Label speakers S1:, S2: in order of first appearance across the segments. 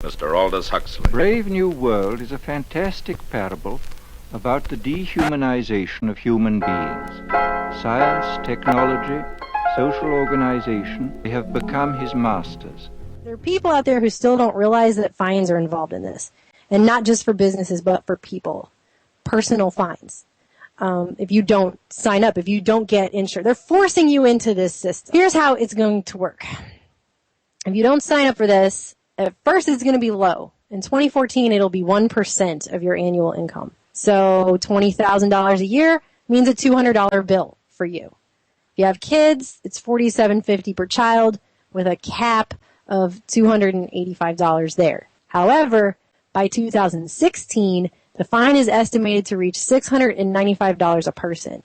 S1: Mr. Aldous Huxley.
S2: Brave New World is a fantastic parable about the dehumanization of human beings. Science, technology, social organization, they have become his masters.
S3: There are people out there who still don't realize that fines are involved in this. And not just for businesses, but for people. Personal fines. If you don't sign up, if you don't get insured. They're forcing you into this system. Here's how it's going to work. If you don't sign up for this, at first it's going to be low. In 2014, it'll be 1% of your annual income. So $20,000 a year means a $200 bill for you. If you have kids, it's $47.50 per child with a cap of $285 there. However, by 2016, the fine is estimated to reach $695 a person,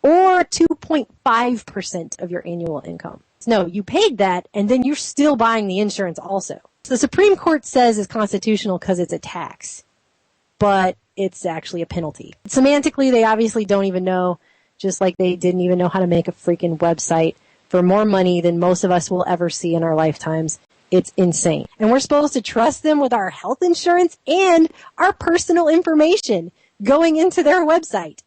S3: or 2.5% of your annual income. No, you paid that, and then you're still buying the insurance also. So the Supreme Court says it's constitutional because it's a tax, but it's actually a penalty. Semantically, they obviously don't even know, just like they didn't even know how to make a freaking website for more money than most of us will ever see in our lifetimes. It's insane. And we're supposed to trust them with our health insurance and our personal information going into their website,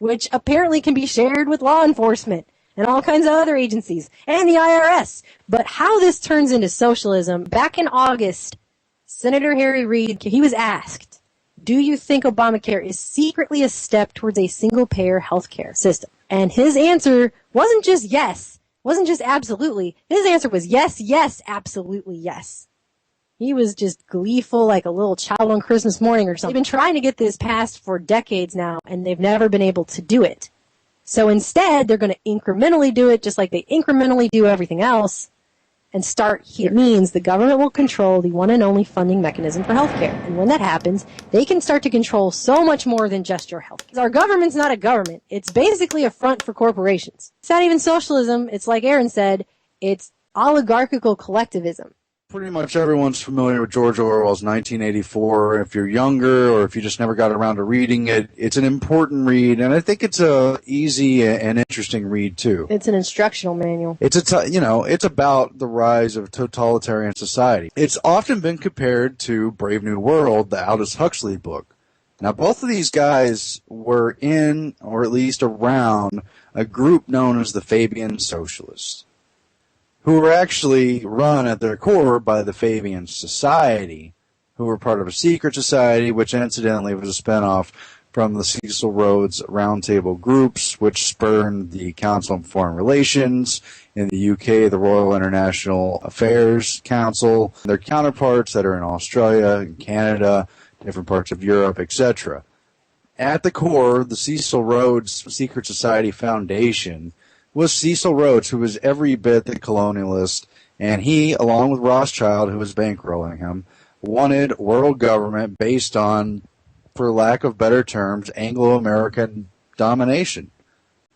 S3: which apparently can be shared with law enforcement and all kinds of other agencies and the IRS. But how this turns into socialism, back in August, Senator Harry Reid, he was asked, do you think Obamacare is secretly a step towards a single-payer healthcare system? And his answer wasn't just yes. Wasn't just absolutely. His answer was yes, yes, absolutely yes. He was just gleeful like a little child on Christmas morning or something. They've been trying to get this passed for decades now, and they've never been able to do it. So instead, they're going to incrementally do it just like they incrementally do everything else and start here. It means the government will control the one and only funding mechanism for healthcare. And when that happens, they can start to control so much more than just your health. Our government's not a government. It's basically a front for corporations. It's not even socialism. It's like Aaron said, it's oligarchical collectivism.
S4: Pretty much everyone's familiar with George Orwell's 1984. If you're younger or if you just never got around to reading it, it's an important read, and I think it's a easy and interesting read too.
S3: It's an instructional manual.
S4: It's it's about the rise of totalitarian society. It's often been compared to Brave New World, the Aldous Huxley book. Now, both of these guys were in, or at least around, a group known as the Fabian Socialists, who were actually run at their core by the Fabian Society, who were part of a secret society, which incidentally was a spinoff from the Cecil Rhodes Roundtable groups, which spurned the Council on Foreign Relations, in the UK, the Royal International Affairs Council, their counterparts that are in Australia and Canada, different parts of Europe, etc. At the core, the Cecil Rhodes Secret Society Foundation was Cecil Rhodes, who was every bit the colonialist, and he, along with Rothschild, who was bankrolling him, wanted world government based on, for lack of better terms, Anglo-American domination.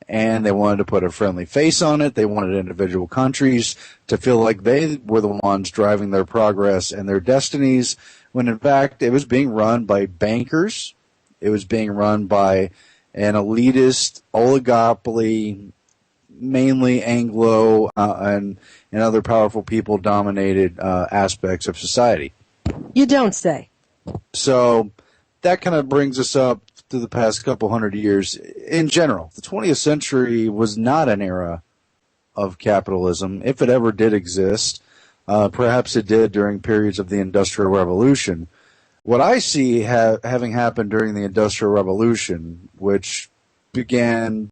S4: And they wanted to put a friendly face on it. They wanted individual countries to feel like they were the ones driving their progress and their destinies, when in fact it was being run by bankers. It was being run by an elitist oligopoly, mainly Anglo and other powerful people dominated aspects of society.
S3: You don't say.
S4: So that kind of brings us up to the past couple hundred years. In general, the 20th century was not an era of capitalism, if it ever did exist. Perhaps it did during periods of the Industrial Revolution. What I see having happened during the Industrial Revolution, which began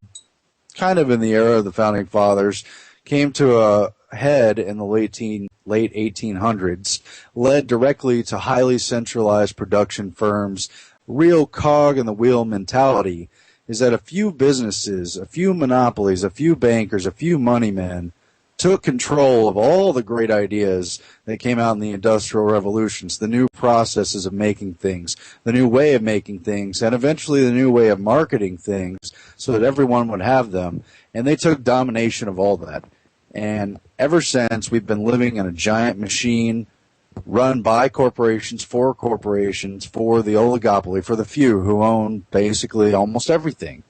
S4: kind of in the era of the Founding Fathers, came to a head in the late 1800s, led directly to highly centralized production firms. Real cog in the wheel mentality is that a few businesses, a few monopolies, a few bankers, a few money men took control of all the great ideas that came out in the Industrial Revolutions, the new processes of making things, the new way of making things, and eventually the new way of marketing things so that everyone would have them. And they took domination of all that. And ever since, we've been living in a giant machine run by corporations, for the oligopoly, for the few who own basically almost everything.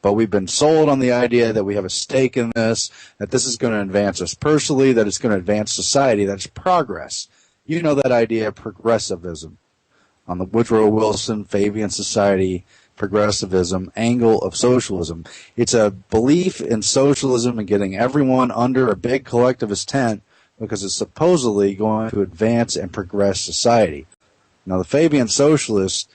S4: But we've been sold on the idea that we have a stake in this, that this is going to advance us personally, that it's going to advance society, that it's progress. You know that idea of progressivism on the Woodrow Wilson, Fabian Society, progressivism angle of socialism. It's a belief in socialism and getting everyone under a big collectivist tent because it's supposedly going to advance and progress society. Now, the Fabian Socialists,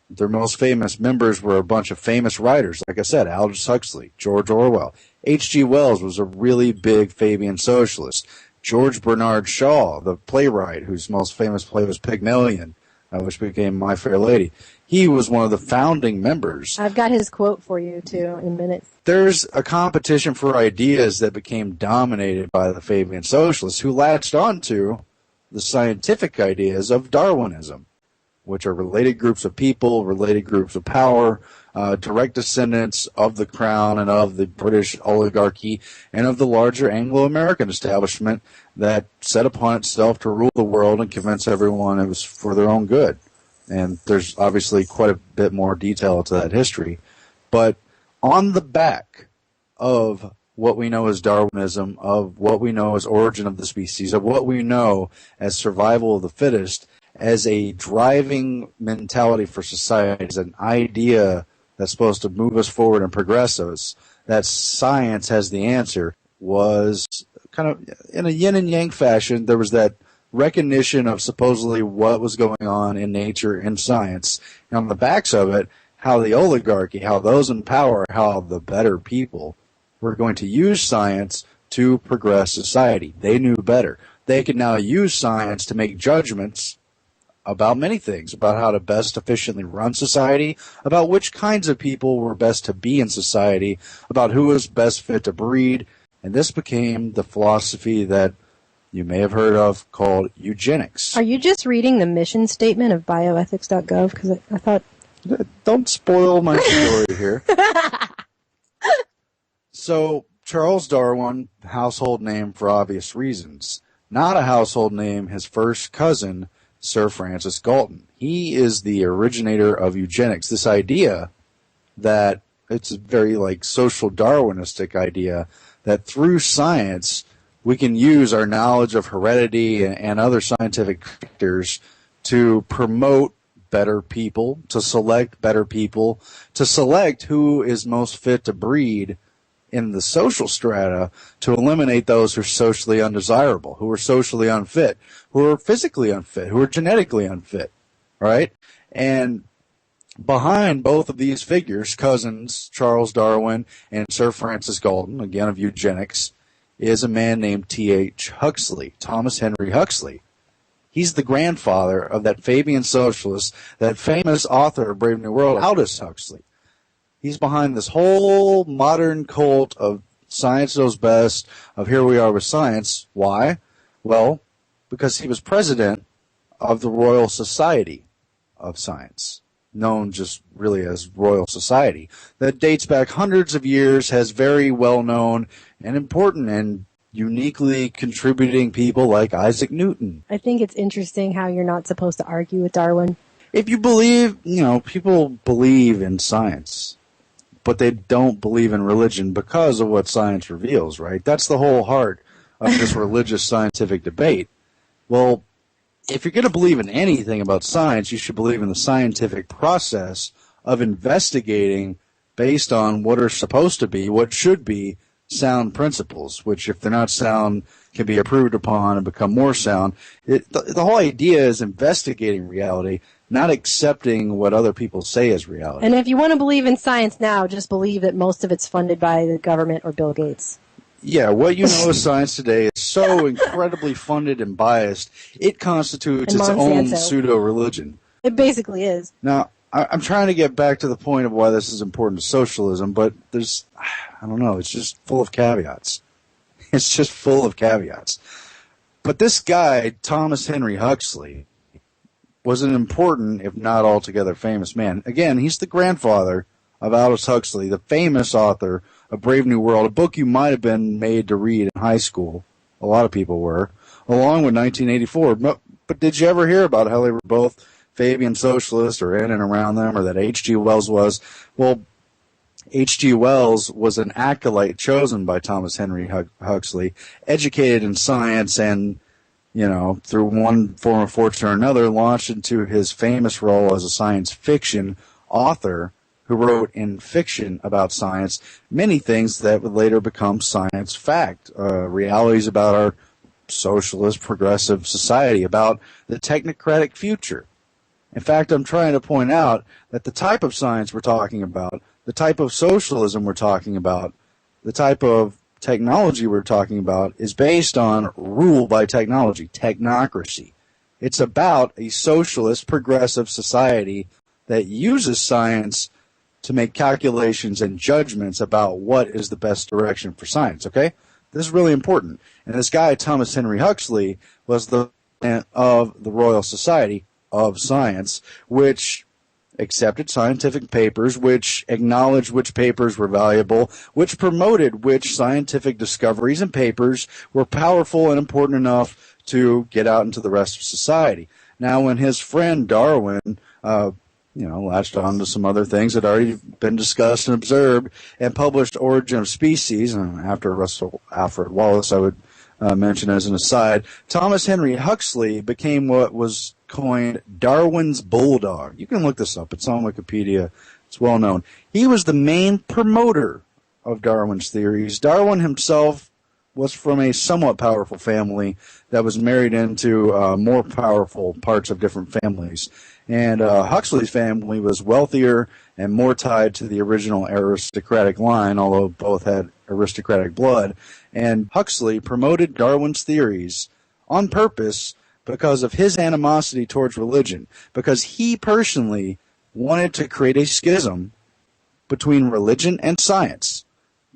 S4: their most famous members were a bunch of famous writers. Like I said, Aldous Huxley, George Orwell. H.G. Wells was a really big Fabian Socialist. George Bernard Shaw, the playwright whose most famous play was Pygmalion, which became My Fair Lady. He was one of the founding members.
S3: I've got his quote for you, too, in minutes.
S4: There's a competition for ideas that became dominated by the Fabian Socialists, who latched onto the scientific ideas of Darwinism, which are related groups of people, related groups of power, direct descendants of the crown and of the British oligarchy and of the larger Anglo-American establishment that set upon itself to rule the world and convince everyone it was for their own good. And there's obviously quite a bit more detail to that history. But on the back of what we know as Darwinism, of what we know as origin of the species, of what we know as survival of the fittest, as a driving mentality for society, as an idea that's supposed to move us forward and progress us, that science has the answer, was kind of in a yin and yang fashion. There was that recognition of supposedly what was going on in nature and science, and on the backs of it, how the oligarchy, how those in power, how the better people were going to use science to progress society. They knew better. They could now use science to make judgments about many things, about how to best efficiently run society, about which kinds of people were best to be in society, about who was best fit to breed. And this became the philosophy that you may have heard of called eugenics.
S3: Are you just reading the mission statement of bioethics.gov? Because I thought...
S4: Don't spoil my story here. So, Charles Darwin, household name for obvious reasons. Not a household name, his first cousin, Sir Francis Galton. He is the originator of eugenics, this idea that it's a very social Darwinistic idea that through science we can use our knowledge of heredity and other scientific factors to promote better people, to select better people, to select who is most fit to breed in the social strata, to eliminate those who are socially undesirable, who are socially unfit, who are physically unfit, who are genetically unfit, right? And behind both of these figures, cousins Charles Darwin and Sir Francis Galton, again of eugenics, is a man named T.H. Huxley, Thomas Henry Huxley. He's the grandfather of that Fabian Socialist, that famous author of Brave New World, Aldous Huxley. He's behind this whole modern cult of science knows best, of here we are with science. Why? Well, because he was president of the Royal Society of Science, known just really as Royal Society, that dates back hundreds of years, has very well-known and important and uniquely contributing people like Isaac Newton.
S3: I think it's interesting how you're not supposed to argue with Darwin.
S4: If you believe, people believe in science, but they don't believe in religion because of what science reveals, right? That's the whole heart of this religious scientific debate. Well, if you're going to believe in anything about science, you should believe in the scientific process of investigating based on what are supposed to be, what should be, sound principles, which if they're not sound can be improved upon and become more sound. The whole idea is investigating reality, not accepting what other people say is reality.
S3: And if you want to believe in science now, just believe that most of it's funded by the government or Bill Gates.
S4: Yeah, what you know of science today is so incredibly funded and biased, it constitutes its own pseudo-religion.
S3: It basically is.
S4: Now, I'm trying to get back to the point of why this is important to socialism, but it's just full of caveats. It's just full of caveats. But this guy, Thomas Henry Huxley, was an important, if not altogether famous man. Again, he's the grandfather of Aldous Huxley, the famous author of Brave New World, a book you might have been made to read in high school. A lot of people were, along with 1984. But did you ever hear about how they were both Fabian Socialists or in and around them, or that H.G. Wells was? Well, H.G. Wells was an acolyte chosen by Thomas Henry Huxley, educated in science and through one form of fortune or another, launched into his famous role as a science fiction author who wrote in fiction about science many things that would later become science fact, realities about our socialist progressive society, about the technocratic future. In fact, I'm trying to point out that the type of science we're talking about, the type of socialism we're talking about, the type of technology we're talking about is based on rule by technology, technocracy. It's about a socialist progressive society that uses science to make calculations and judgments about what is the best direction for science, okay? This is really important. And this guy, Thomas Henry Huxley, was the of the Royal Society of Science, which accepted scientific papers, which acknowledged which papers were valuable, which promoted which scientific discoveries and papers were powerful and important enough to get out into the rest of society. Now, when his friend Darwin, latched on to some other things that had already been discussed and observed, and published Origin of Species, and after Russell Alfred Wallace, I would mention as an aside, Thomas Henry Huxley became what was coined Darwin's bulldog. You can look this up. It's on Wikipedia. It's well known. He was the main promoter of Darwin's theories. Darwin himself was from a somewhat powerful family that was married into more powerful parts of different families. And Huxley's family was wealthier and more tied to the original aristocratic line, although both had aristocratic blood. And Huxley promoted Darwin's theories on purpose because of his animosity towards religion, because he personally wanted to create a schism between religion and science,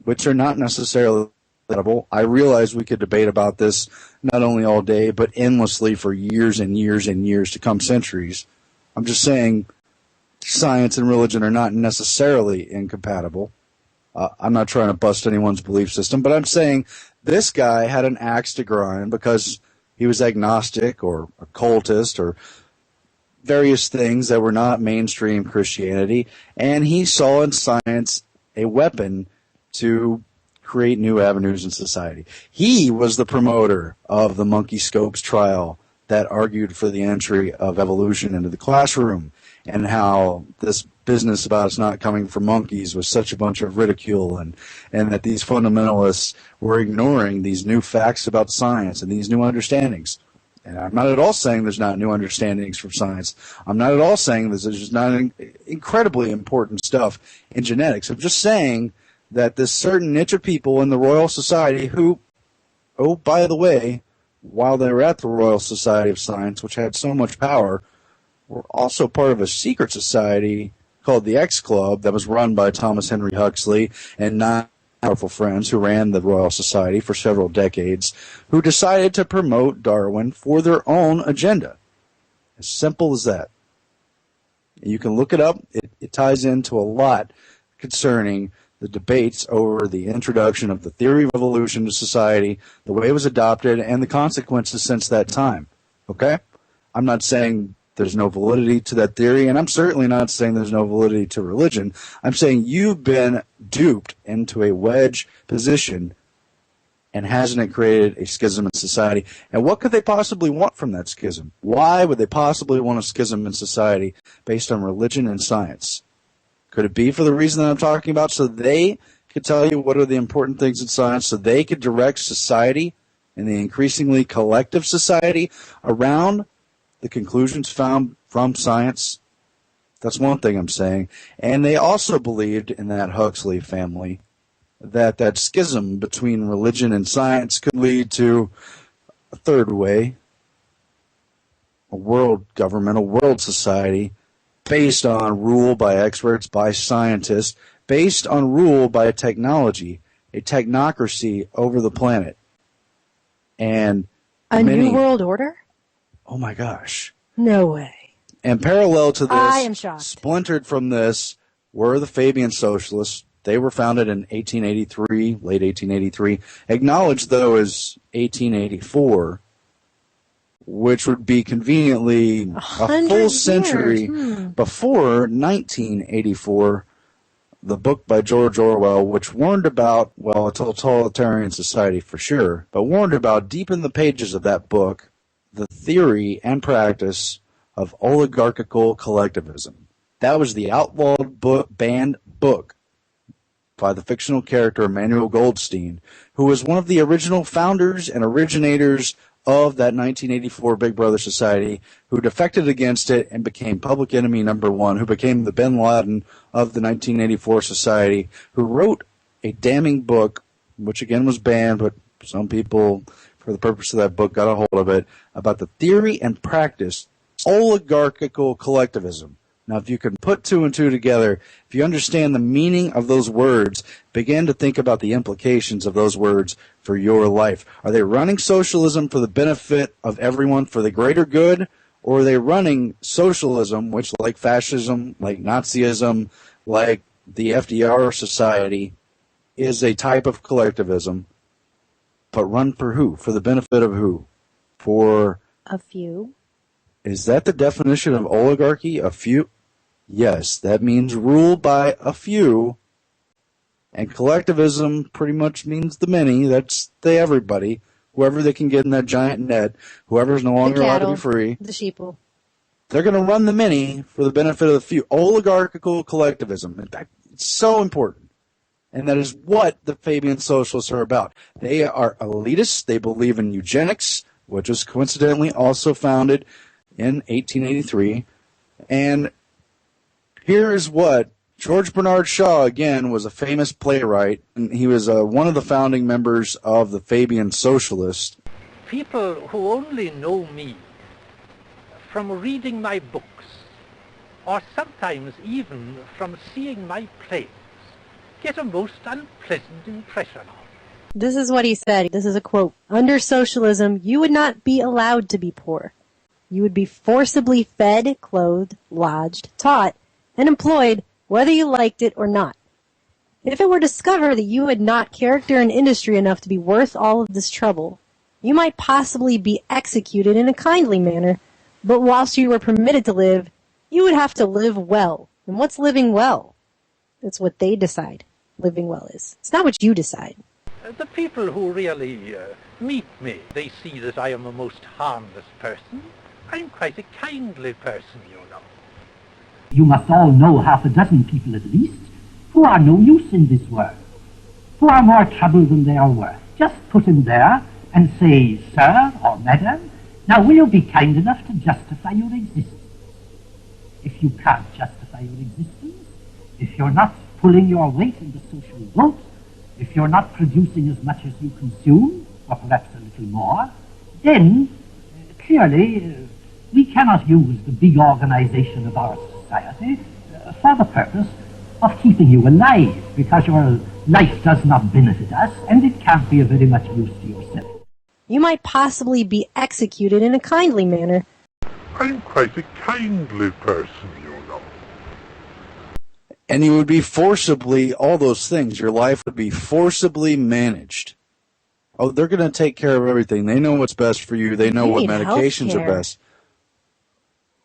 S4: which are not necessarily compatible. I realize we could debate about this not only all day, but endlessly for years and years and years to come, centuries. I'm just saying science and religion are not necessarily incompatible. I'm not trying to bust anyone's belief system, but I'm saying this guy had an axe to grind because he was agnostic or occultist or various things that were not mainstream Christianity, and he saw in science a weapon to create new avenues in society. He was the promoter of the monkey scopes trial that argued for the entry of evolution into the classroom, and how this business about it's not coming from monkeys was such a bunch of ridicule, and that these fundamentalists were ignoring these new facts about science and these new understandings. And I'm not at all saying there's not new understandings from science. I'm not at all saying there's just not incredibly important stuff in genetics. I'm just saying that this certain niche of people in the Royal Society who, oh, by the way, while they were at the Royal Society of Science, which had so much power, were also part of a secret society called the X Club that was run by Thomas Henry Huxley and 9 powerful friends who ran the Royal Society for several decades, who decided to promote Darwin for their own agenda. As simple as that. You can look it up. It ties into a lot concerning the debates over the introduction of the theory of evolution to society, the way it was adopted, and the consequences since that time. Okay? I'm not saying there's no validity to that theory, and I'm certainly not saying there's no validity to religion. I'm saying you've been duped into a wedge position, and hasn't it created a schism in society? And what could they possibly want from that schism? Why would they possibly want a schism in society based on religion and science? Could it be for the reason that I'm talking about, so they could tell you what are the important things in science, so they could direct society and the increasingly collective society around the conclusions found from science? That's one thing I'm saying. And they also believed in that Huxley family that schism between religion and science could lead to a third way, a world government, a world society, based on rule by experts, by scientists, based on rule by technology, a technocracy over the planet. And
S3: a new world order?
S4: Oh my gosh.
S3: No way.
S4: And parallel to this,
S3: I am shocked.
S4: Splintered from this, were the Fabian Socialists. They were founded in 1883, late 1883, acknowledged though as 1884, which would be conveniently a full century before 1984, the book by George Orwell, which warned about, well, a totalitarian society for sure, but warned about deep in the pages of that book the theory and practice of oligarchical collectivism. That was the outlawed banned book by the fictional character Emmanuel Goldstein, who was one of the original founders and originators of that 1984 Big Brother Society, who defected against it and became public enemy number one, who became the bin Laden of the 1984 Society, who wrote a damning book, which again was banned, but some people, for the purpose of that book, got a hold of it, about the theory and practice oligarchical collectivism. Now, if you can put two and two together, if you understand the meaning of those words, begin to think about the implications of those words for your life. Are they running socialism for the benefit of everyone, for the greater good, or are they running socialism, which, like fascism, like Nazism, like the FDR society, is a type of collectivism, but run for who? For the benefit of who? For
S3: A few.
S4: Is that the definition of oligarchy? A few? Yes, that means rule by a few. And collectivism pretty much means the many. That's the everybody. Whoever they can get in that giant net, whoever's no longer allowed to be free.
S3: The sheeple.
S4: They're going to run the many for the benefit of the few. Oligarchical collectivism. In fact, it's so important. And that is what the Fabian Socialists are about. They are elitists. They believe in eugenics, which was coincidentally also founded in 1883. And here is what George Bernard Shaw, again, was a famous playwright, and he was one of the founding members of the Fabian Socialists.
S1: People who only know me from reading my books, or sometimes even from seeing my plays, get a most unpleasant impression of.
S3: This is what he said. This is a quote. Under socialism, you would not be allowed to be poor. You would be forcibly fed, clothed, lodged, taught, and employed whether you liked it or not. If it were discovered that you had not character and industry enough to be worth all of this trouble, you might possibly be executed in a kindly manner, but whilst you were permitted to live, you would have to live well. And what's living well? It's what they decide living well is. It's not what you decide.
S1: The people who really meet me, they see that I am a most harmless person. I'm quite a kindly person, you know.
S5: You must all know half a dozen people at least who are no use in this world, who are more trouble than they are worth. Just put him there and say, sir or madam, now will you be kind enough to justify your existence? If you can't justify your existence, if you're not pulling your weight in the social vote, if you're not producing as much as you consume, or perhaps a little more, then clearly we cannot use the big organization of our society for the purpose of keeping you alive, because your life does not benefit us, and it can't be of very much use to yourself.
S3: You might possibly be executed in a kindly manner.
S6: I'm quite a kindly person, you know.
S4: And you would be forcibly, all those things, your life would be forcibly managed. Oh, they're going to take care of everything. They know what's best for you. They know what medications are best.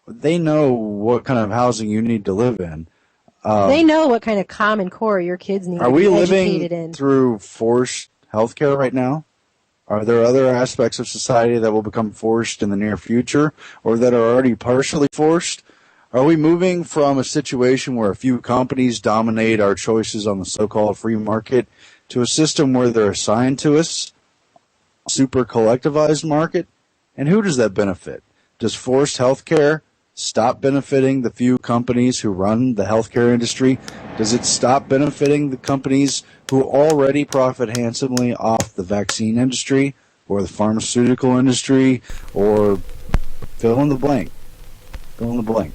S4: They know what kind of housing you need to live in.
S3: They know what kind of Common Core your kids need to be educated in.
S4: Are we living through forced healthcare right now? Are there other aspects of society that will become forced in the near future, or that are already partially forced? Are we moving from a situation where a few companies dominate our choices on the so-called free market to a system where they're assigned to us, super collectivized market? And who does that benefit? Does forced healthcare stop benefiting the few companies who run the healthcare industry? Does it stop benefiting the companies who already profit handsomely off the vaccine industry or the pharmaceutical industry, or fill in the blank? Fill in the blank.